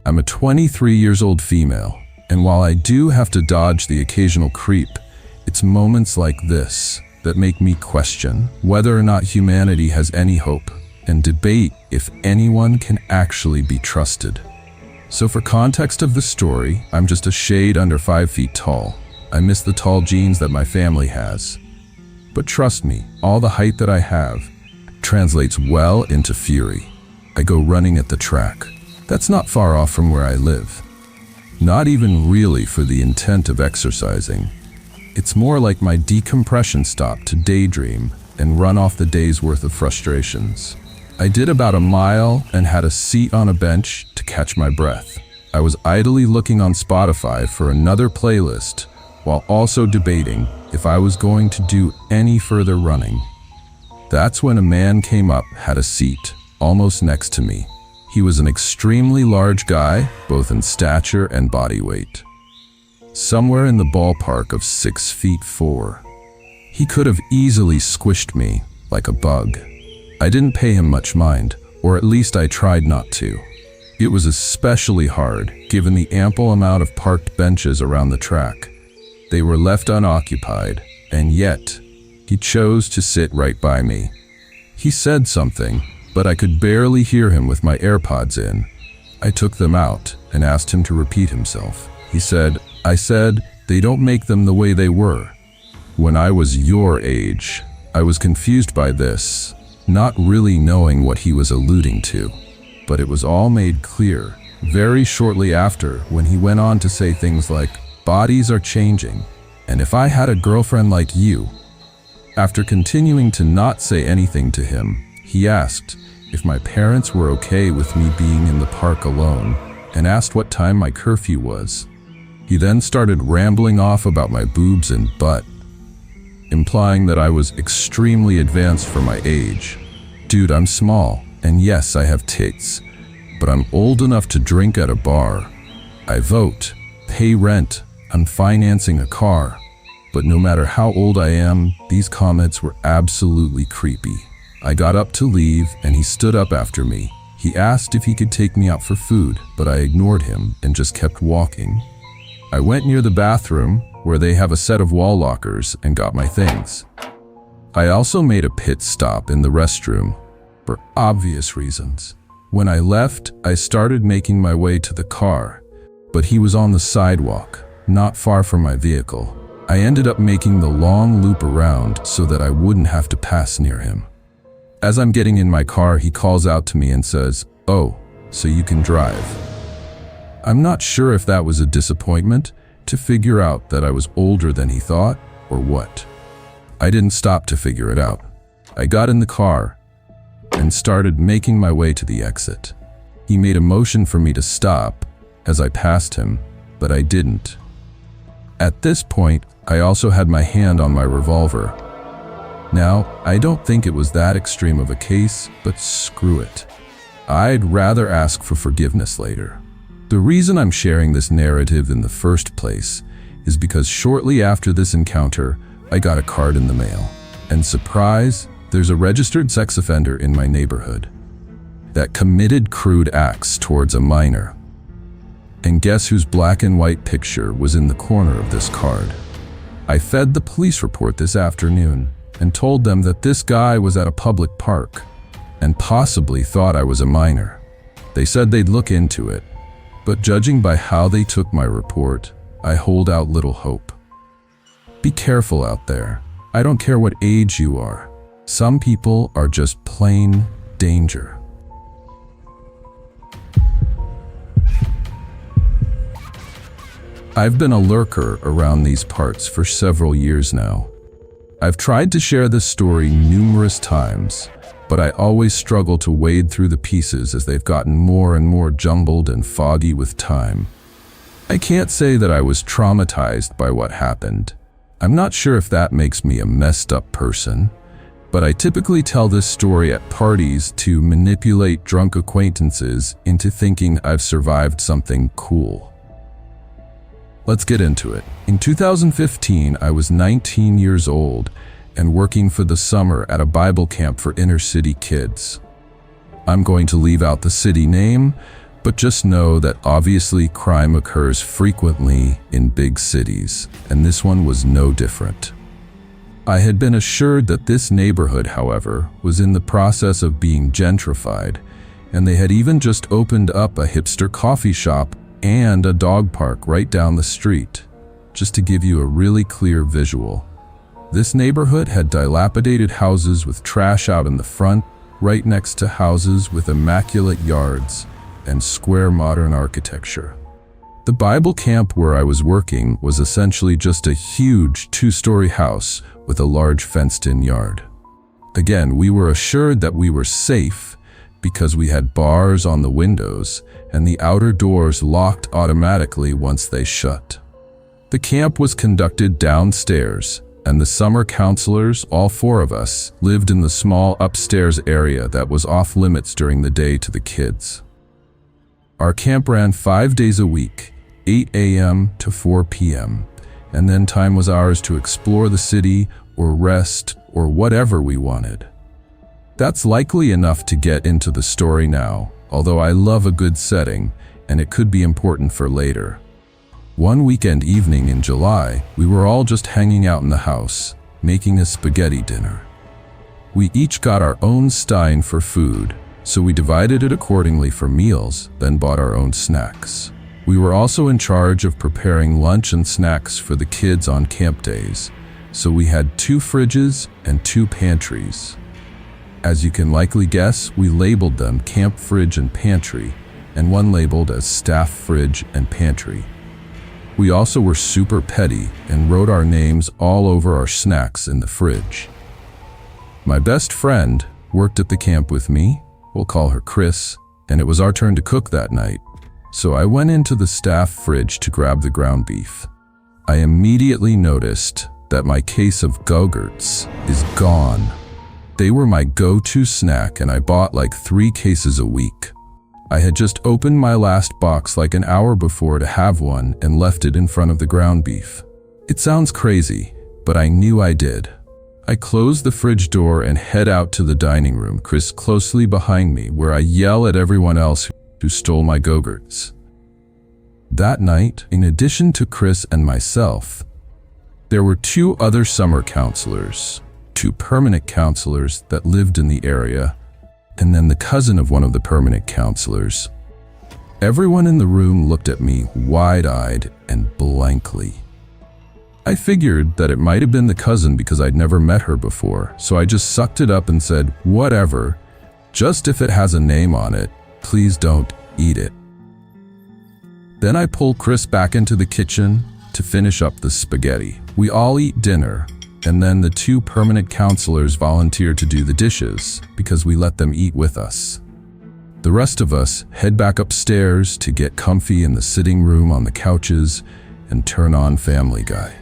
I'm a 23 years old female, and while I do have to dodge the occasional creep, it's moments like this that make me question whether or not humanity has any hope and debate if anyone can actually be trusted. So for context of the story, I'm just a shade under 5 feet tall. I miss the tall genes that my family has. But trust me, all the height that I have translates well into fury. I go running at the track. That's not far off from where I live. Not even really for the intent of exercising. It's more like my decompression stop to daydream and run off the day's worth of frustrations. I did about a mile and had a seat on a bench to catch my breath. I was idly looking on Spotify for another playlist while also debating if I was going to do any further running. That's when a man came up, had a seat almost next to me. He was an extremely large guy, both in stature and body weight. Somewhere in the ballpark of 6'4". He could have easily squished me like a bug. I didn't pay him much mind, or at least I tried not to. It was especially hard given the ample amount of parked benches around the track. They were left unoccupied, and yet he chose to sit right by me. He said something, but I could barely hear him with my AirPods in. I took them out and asked him to repeat himself. He said, "I said, they don't make them the way they were when I was your age." I was confused by this, not really knowing what he was alluding to, but it was all made clear very shortly after when he went on to say things like, "Bodies are changing, and if I had a girlfriend like you." After continuing to not say anything to him, he asked if my parents were okay with me being in the park alone and asked what time my curfew was. He then started rambling off about my boobs and butt, implying that I was extremely advanced for my age. Dude, I'm small, and yes, I have tits, but I'm old enough to drink at a bar. I vote, pay rent, I'm financing a car. But no matter how old I am, these comments were absolutely creepy. I got up to leave, and he stood up after me. He asked if he could take me out for food, but I ignored him and just kept walking. I went near the bathroom, where they have a set of wall lockers, and got my things. I also made a pit stop in the restroom, for obvious reasons. When I left, I started making my way to the car, but he was on the sidewalk, not far from my vehicle. I ended up making the long loop around so that I wouldn't have to pass near him. As I'm getting in my car, he calls out to me and says, "Oh, so you can drive." I'm not sure if that was a disappointment to figure out that I was older than he thought, or what. I didn't stop to figure it out. I got in the car and started making my way to the exit. He made a motion for me to stop as I passed him, but I didn't. At this point, I also had my hand on my revolver. Now, I don't think it was that extreme of a case, but screw it. I'd rather ask for forgiveness later. The reason I'm sharing this narrative in the first place is because shortly after this encounter, I got a card in the mail. And surprise, there's a registered sex offender in my neighborhood that committed crude acts towards a minor. And guess whose black and white picture was in the corner of this card? I fed the police report this afternoon and told them that this guy was at a public park and possibly thought I was a minor. They said they'd look into it, but judging by how they took my report, I hold out little hope. Be careful out there. I don't care what age you are. Some people are just plain danger. I've been a lurker around these parts for several years now. I've tried to share this story numerous times, but I always struggle to wade through the pieces as they've gotten more and more jumbled and foggy with time. I can't say that I was traumatized by what happened. I'm not sure if that makes me a messed up person, but I typically tell this story at parties to manipulate drunk acquaintances into thinking I've survived something cool. Let's get into it. In 2015, I was 19 years old and working for the summer at a Bible camp for inner city kids. I'm going to leave out the city name, But just know that obviously crime occurs frequently in big cities, and this one was no different. I had been assured that this neighborhood, however, was in the process of being gentrified, and they had even just opened up a hipster coffee shop and a dog park right down the street. Just to give you a really clear visual, this neighborhood had dilapidated houses with trash out in the front, right next to houses with immaculate yards and square modern architecture. The Bible camp where I was working was essentially just a huge 2-story house with a large fenced-in yard. Again, we were assured that we were safe because we had bars on the windows and the outer doors locked automatically once they shut. The camp was conducted downstairs, and the summer counselors, all 4 of us, lived in the small upstairs area that was off limits during the day to the kids. Our camp ran 5 days a week, 8 a.m. to 4 p.m., and then time was ours to explore the city or rest or whatever we wanted. That's likely enough to get into the story now, although I love a good setting, and it could be important for later. One weekend evening in July, we were all just hanging out in the house, making a spaghetti dinner. We each got our own stein for food, so we divided it accordingly for meals, then bought our own snacks. We were also in charge of preparing lunch and snacks for the kids on camp days, so we had 2 fridges and 2 pantries. As you can likely guess, we labeled them camp fridge and pantry, and one labeled as staff fridge and pantry. We also were super petty and wrote our names all over our snacks in the fridge. My best friend worked at the camp with me, we'll call her Chris, and it was our turn to cook that night. So I went into the staff fridge to grab the ground beef. I immediately noticed that my case of Go-Gurts is gone. They were my go-to snack, and I bought like 3 cases a week. I had just opened my last box like an hour before to have one and left it in front of the ground beef. It sounds crazy, but I knew I did. I close the fridge door and head out to the dining room, Chris closely behind me, where I yell at everyone else who stole my Go-Gurts. That night, in addition to Chris and myself, there were 2 other summer counselors, 2 permanent counselors that lived in the area, and then the cousin of one of the permanent counselors. Everyone in the room looked at me wide-eyed and blankly. I figured that it might have been the cousin because I'd never met her before, so I just sucked it up and said, "Whatever, just if it has a name on it, please don't eat it." Then I pull Chris back into the kitchen to finish up the spaghetti. We all eat dinner, and then the 2 permanent counselors volunteered to do the dishes because we let them eat with us. The rest of us head back upstairs to get comfy in the sitting room on the couches and turn on Family Guy.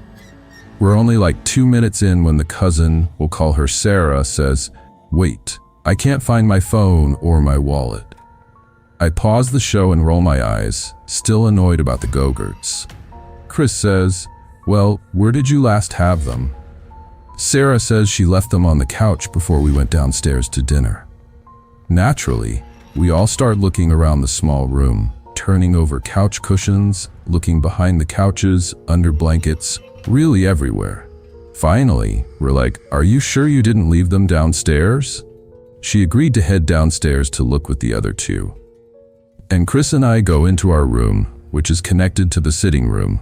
We're only like 2 minutes in when the cousin, we'll call her Sarah, says, "Wait, I can't find my phone or my wallet." I pause the show and roll my eyes, still annoyed about the Go-Gurts. Chris says, "Well, where did you last have them?" Sarah says she left them on the couch before we went downstairs to dinner. Naturally, we all start looking around the small room, turning over couch cushions, looking behind the couches, under blankets, really everywhere. Finally, we're like, "Are you sure you didn't leave them downstairs?" She agreed to head downstairs to look with the other 2. And Chris and I go into our room, which is connected to the sitting room.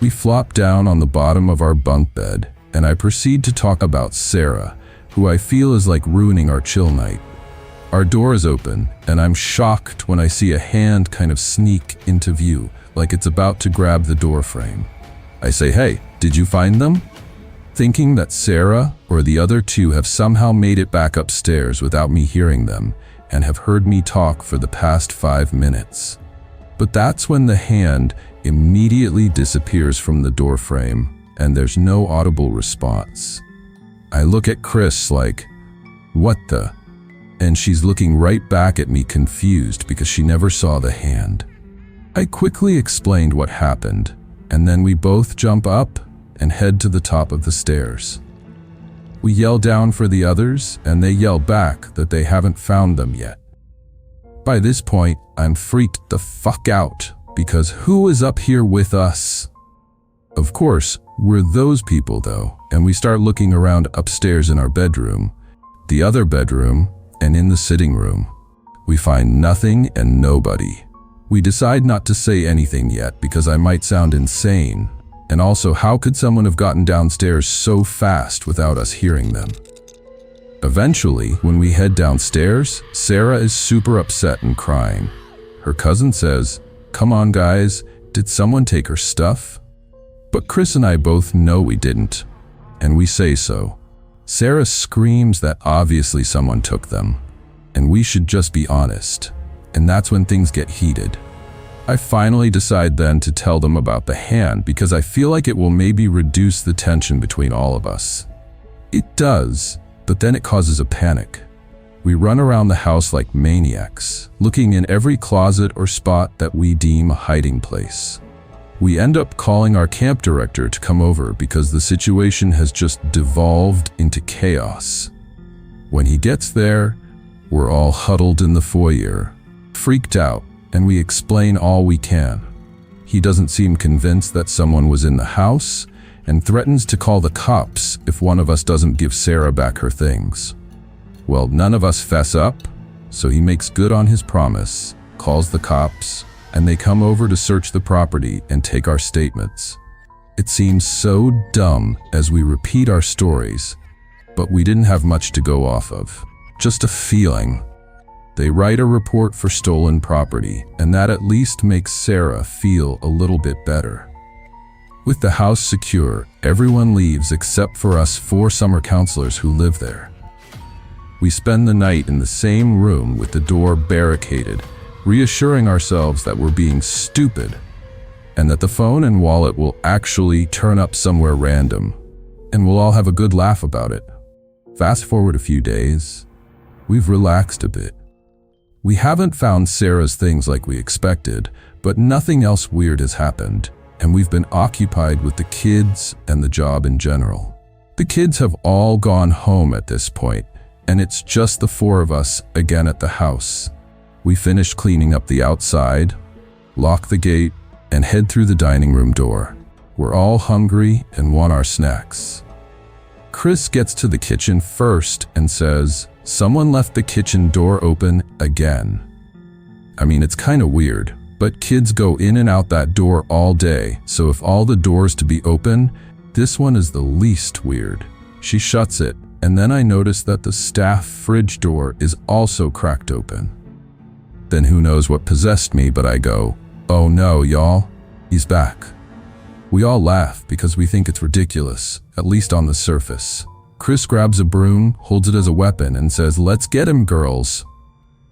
We flop down on the bottom of our bunk bed, and I proceed to talk about Sarah, who I feel is like ruining our chill night. Our door is open, and I'm shocked when I see a hand kind of sneak into view, like it's about to grab the door frame. I say, "Hey, did you find them?" Thinking that Sarah or the other 2 have somehow made it back upstairs without me hearing them and have heard me talk for the past 5 minutes. But that's when the hand immediately disappears from the door frame, and there's no audible response. I look at Chris like, "What the?" And she's looking right back at me confused because she never saw the hand. I quickly explained what happened, and then we both jump up and head to the top of the stairs. We yell down for the others, and they yell back that they haven't found them yet. By this point, I'm freaked the fuck out, because who is up here with us? Of course, we're those people though, and we start looking around upstairs in our bedroom, the other bedroom, and in the sitting room. We find nothing and nobody. We decide not to say anything yet because I might sound insane, and also how could someone have gotten downstairs so fast without us hearing them? Eventually, when we head downstairs, Sarah is super upset and crying. Her cousin says, "Come on guys, did someone take her stuff?" But Chris and I both know we didn't, and we say so. Sarah screams that obviously someone took them, and we should just be honest, and that's when things get heated. I finally decide then to tell them about the hand because I feel like it will maybe reduce the tension between all of us. It does, but then it causes a panic. We run around the house like maniacs, looking in every closet or spot that we deem a hiding place. We end up calling our camp director to come over because the situation has just devolved into chaos. When he gets there, we're all huddled in the foyer, freaked out, and we explain all we can. He doesn't seem convinced that someone was in the house and threatens to call the cops if one of us doesn't give Sarah back her things. Well, none of us fess up, so he makes good on his promise, calls the cops, and they come over to search the property and take our statements. It seems so dumb as we repeat our stories, but we didn't have much to go off of. Just a feeling. They write a report for stolen property, and that at least makes Sarah feel a little bit better. With the house secure, everyone leaves except for us 4 summer counselors who live there. We spend the night in the same room with the door barricaded, reassuring ourselves that we're being stupid, and that the phone and wallet will actually turn up somewhere random, and we'll all have a good laugh about it. Fast forward a few days, we've relaxed a bit. We haven't found Sarah's things like we expected, but nothing else weird has happened, and we've been occupied with the kids and the job in general. The kids have all gone home at this point, and it's just the 4 of us again at the house. We finish cleaning up the outside, lock the gate, and head through the dining room door. We're all hungry and want our snacks. Chris gets to the kitchen first and says, "Someone left the kitchen door open again." I mean, it's kind of weird, but kids go in and out that door all day, so if all the doors to be open, this one is the least weird. She shuts it, and then I notice that the staff fridge door is also cracked open. Then who knows what possessed me, but I go, "Oh no, y'all, he's back." We all laugh because we think it's ridiculous, at least on the surface. Chris grabs a broom, holds it as a weapon, and says, "Let's get him, girls."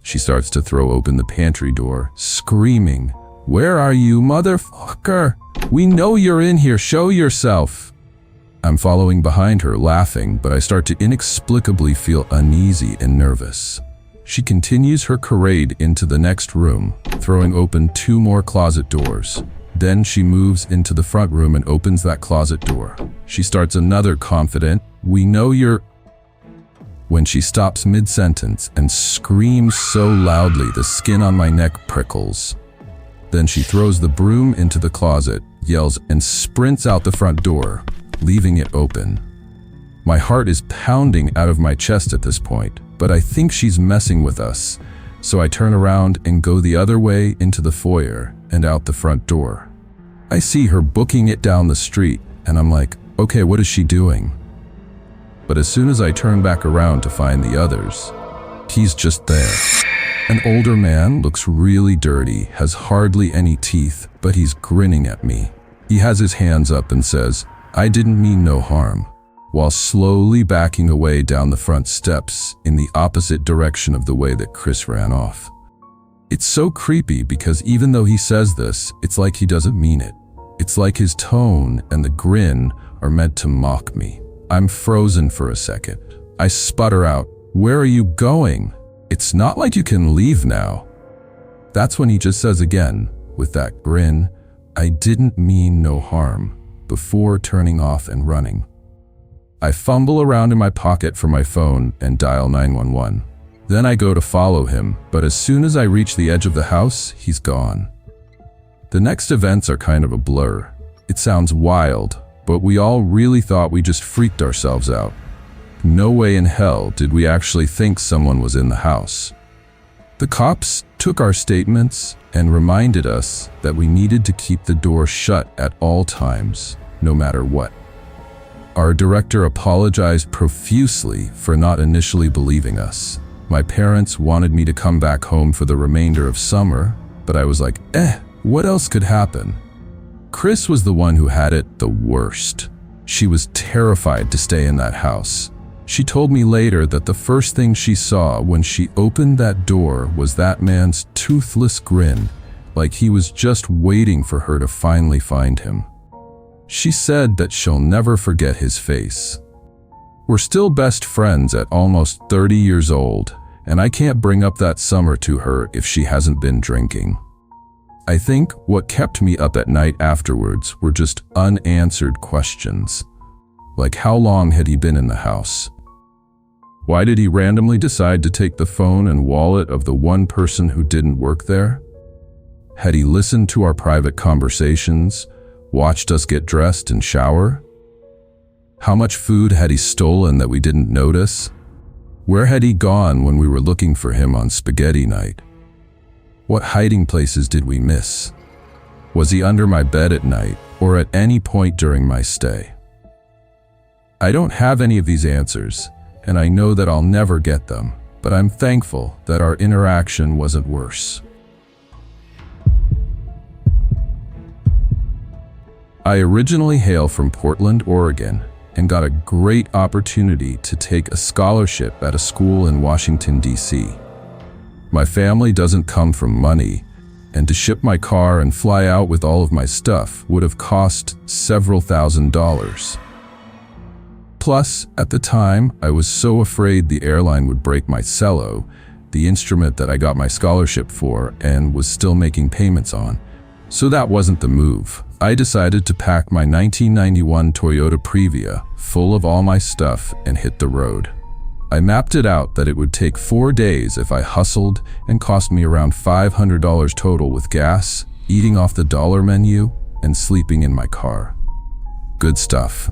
She starts to throw open the pantry door, screaming, "Where are you, motherfucker? We know you're in here, show yourself." I'm following behind her, laughing, but I start to inexplicably feel uneasy and nervous. She continues her charade into the next room, throwing open 2 more closet doors. Then she moves into the front room and opens that closet door. She starts another confident, "We know you're..." when she stops mid-sentence and screams so loudly the skin on my neck prickles. Then she throws the broom into the closet, yells, and sprints out the front door, leaving it open. My heart is pounding out of my chest at this point, but I think she's messing with us, so I turn around and go the other way into the foyer and out the front door. I see her booking it down the street, and I'm like, okay, what is she doing? But as soon as I turn back around to find the others, he's just there. An older man, looks really dirty, has hardly any teeth, but he's grinning at me. He has his hands up and says, "I didn't mean no harm," while slowly backing away down the front steps in the opposite direction of the way that Chris ran off. It's so creepy because even though he says this, it's like he doesn't mean it. It's like his tone and the grin are meant to mock me. I'm frozen for a second. I sputter out, "Where are you going? It's not like you can leave now." That's when he just says again, with that grin, "I didn't mean no harm," before turning off and running. I fumble around in my pocket for my phone and dial 911. Then I go to follow him, but as soon as I reach the edge of the house, he's gone. The next events are kind of a blur. It sounds wild, but we all really thought we just freaked ourselves out. No way in hell did we actually think someone was in the house. The cops took our statements and reminded us that we needed to keep the door shut at all times, no matter what. Our director apologized profusely for not initially believing us. My parents wanted me to come back home for the remainder of summer, but I was like, what else could happen? Chris was the one who had it the worst. She was terrified to stay in that house. She told me later that the first thing she saw when she opened that door was that man's toothless grin, like he was just waiting for her to finally find him. She said that she'll never forget his face. We're still best friends at almost 30 years old, and I can't bring up that summer to her if she hasn't been drinking. I think what kept me up at night afterwards were just unanswered questions. Like, how long had he been in the house? Why did he randomly decide to take the phone and wallet of the one person who didn't work there? Had he listened to our private conversations, watched us get dressed and shower? How much food had he stolen that we didn't notice? Where had he gone when we were looking for him on spaghetti night? What hiding places did we miss? Was he under my bed at night or at any point during my stay? I don't have any of these answers, and I know that I'll never get them, but I'm thankful that our interaction wasn't worse. I originally hail from Portland, Oregon, and got a great opportunity to take a scholarship at a school in Washington, D.C. My family doesn't come from money, and to ship my car and fly out with all of my stuff would have cost several $1,000s. Plus, at the time, I was so afraid the airline would break my cello, the instrument that I got my scholarship for and was still making payments on. So that wasn't the move. I decided to pack my 1991 Toyota Previa full of all my stuff and hit the road. I mapped it out that it would take 4 days if I hustled and cost me around $500 total with gas, eating off the dollar menu, and sleeping in my car. Good stuff.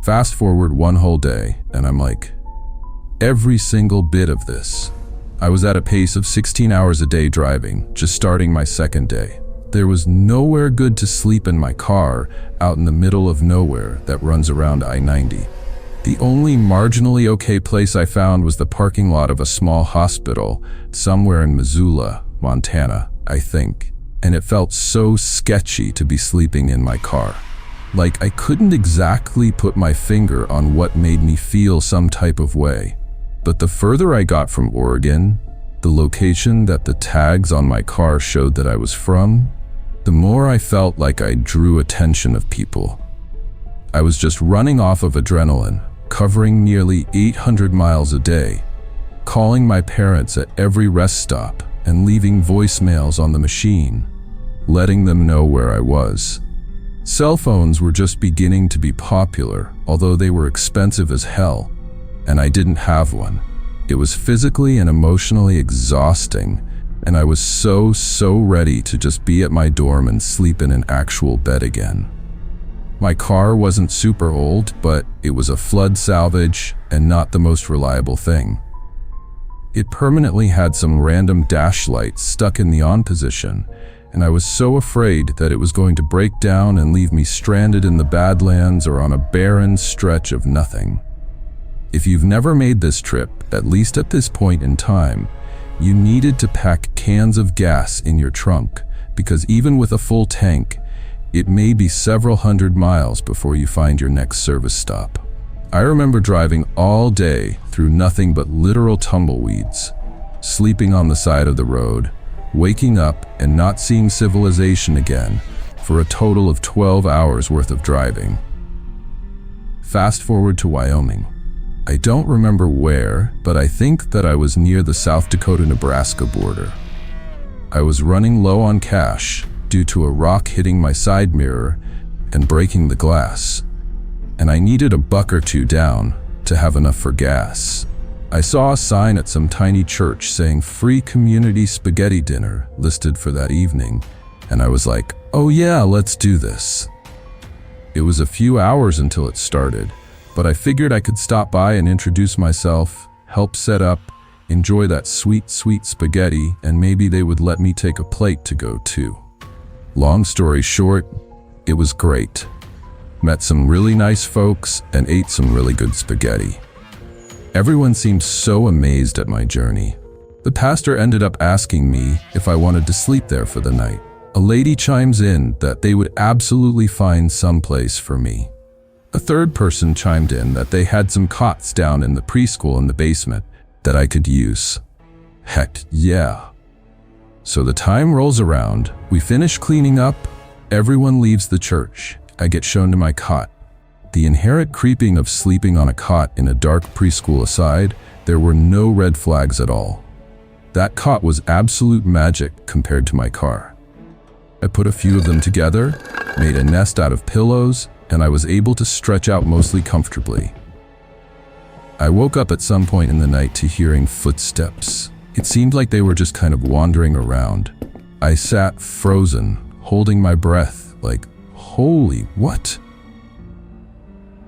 Fast forward one whole day, and I'm like, every single bit of this. I was at a pace of 16 hours a day driving, just starting my second day. There was nowhere good to sleep in my car out in the middle of nowhere that runs around I-90. The only marginally okay place I found was the parking lot of a small hospital somewhere in Missoula, Montana, I think. And it felt so sketchy to be sleeping in my car. Like I couldn't exactly put my finger on what made me feel some type of way. But the further I got from Oregon, the location that the tags on my car showed that I was from, the more I felt like I drew attention of people. I was just running off of adrenaline, covering nearly 800 miles a day, calling my parents at every rest stop and leaving voicemails on the machine, letting them know where I was. Cell phones were just beginning to be popular, although they were expensive as hell, and I didn't have one. It was physically and emotionally exhausting, and I was so ready to just be at my dorm and sleep in an actual bed again. My car wasn't super old, but it was a flood salvage and not the most reliable thing. It permanently had some random dash lights stuck in the on position, and I was so afraid that it was going to break down and leave me stranded in the Badlands or on a barren stretch of nothing. If you've never made this trip, at least at this point in time, you needed to pack cans of gas in your trunk, because even with a full tank, it may be several hundred miles before you find your next service stop. I remember driving all day through nothing but literal tumbleweeds, sleeping on the side of the road, waking up and not seeing civilization again for a total of 12 hours worth of driving. Fast forward to Wyoming. I don't remember where, but I think that I was near the South Dakota-Nebraska border. I was running low on cash due to a rock hitting my side mirror and breaking the glass, and I needed $1 or $2 down to have enough for gas. I saw a sign at some tiny church saying free community spaghetti dinner listed for that evening, and I was like, oh yeah, let's do this. It was a few hours until it started, but I figured I could stop by and introduce myself, help set up, enjoy that sweet, sweet spaghetti, and maybe they would let me take a plate to go too. Long story short, it was great. Met some really nice folks and ate some really good spaghetti. Everyone seemed so amazed at my journey. The pastor ended up asking me if I wanted to sleep there for the night. A lady chimes in that they would absolutely find some place for me. A third person chimed in that they had some cots down in the preschool in the basement that I could use. Heck yeah. So the time rolls around, we finish cleaning up, everyone leaves the church. I get shown to my cot. The inherent creeping of sleeping on a cot in a dark preschool aside, there were no red flags at all. That cot was absolute magic compared to my car. I put a few of them together, made a nest out of pillows, and I was able to stretch out mostly comfortably. I woke up at some point in the night to hearing footsteps. It seemed like they were just kind of wandering around. I sat frozen, holding my breath, like, holy what?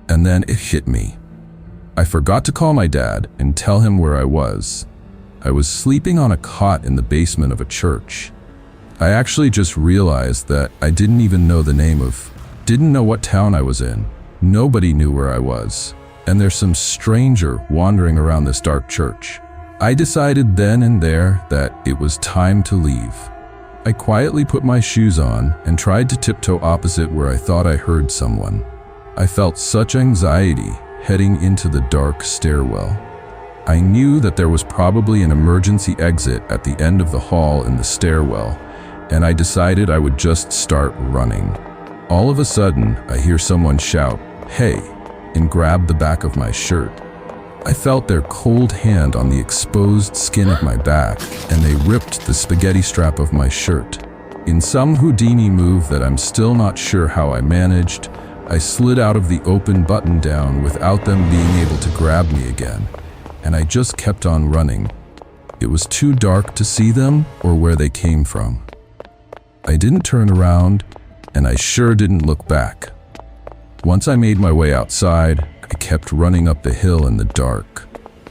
And then it hit me. I forgot to call my dad and tell him where I was. I was sleeping on a cot in the basement of a church. I actually just realized that I didn't even know didn't know what town I was in. Nobody knew where I was. And there's some stranger wandering around this dark church. I decided then and there that it was time to leave. I quietly put my shoes on and tried to tiptoe opposite where I thought I heard someone. I felt such anxiety heading into the dark stairwell. I knew that there was probably an emergency exit at the end of the hall in the stairwell, and I decided I would just start running. All of a sudden, I hear someone shout, "Hey," and grab the back of my shirt. I felt their cold hand on the exposed skin of my back, and they ripped the spaghetti strap of my shirt. In some Houdini move that I'm still not sure how I managed, I slid out of the open button down without them being able to grab me again, and I just kept on running. It was too dark to see them or where they came from. I didn't turn around, and I sure didn't look back. Once I made my way outside, I kept running up the hill in the dark.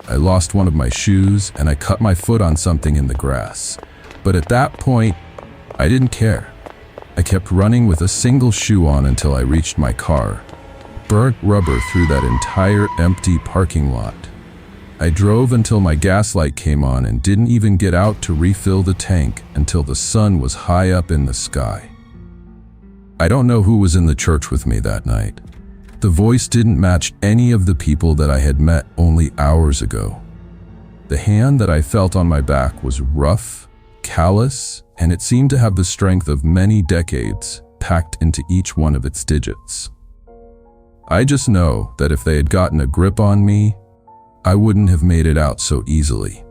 I lost one of my shoes, and I cut my foot on something in the grass. But at that point, I didn't care. I kept running with a single shoe on until I reached my car. Burnt rubber through that entire empty parking lot. I drove until my gas light came on and didn't even get out to refill the tank until the sun was high up in the sky. I don't know who was in the church with me that night. The voice didn't match any of the people that I had met only hours ago. The hand that I felt on my back was rough, callous, and it seemed to have the strength of many decades packed into each one of its digits. I just know that if they had gotten a grip on me, I wouldn't have made it out so easily.